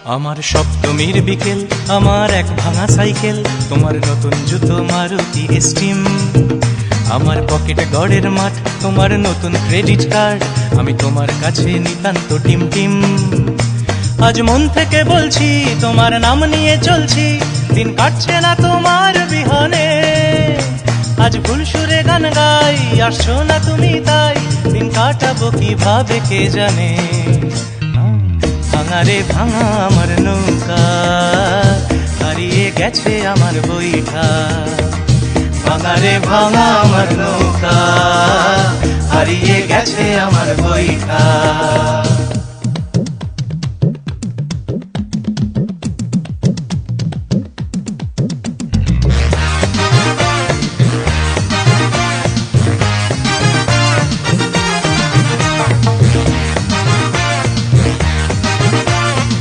আমার সপ্তমীর বিকেল, আমার এক ভাঙা সাইকেল, তোমার নতুন জুতো মারুতি স্টিম, আমার পকেট গড়ের মাঠ, তোমার নতুন ক্রেডিট কার্ড, আমি তোমার কাছে নিতান্ত টিম টিম। আজ মন থেকে বলছি, তোমার নাম নিয়ে চলছি, দিন কাটছে না তোমার বিহনে। আজ ভুল সুরে গান গাই, আসছো না তুমি তাই, দিন কাটাবো কিভাবে কে জানে। ভাঙা রে ভাঙা আমার নৌকা, হারিয়ে গেছে আমার বইটা। ভাঙা রে ভাঙা আমার নৌকা, হারিয়ে গেছে আমার বইটা।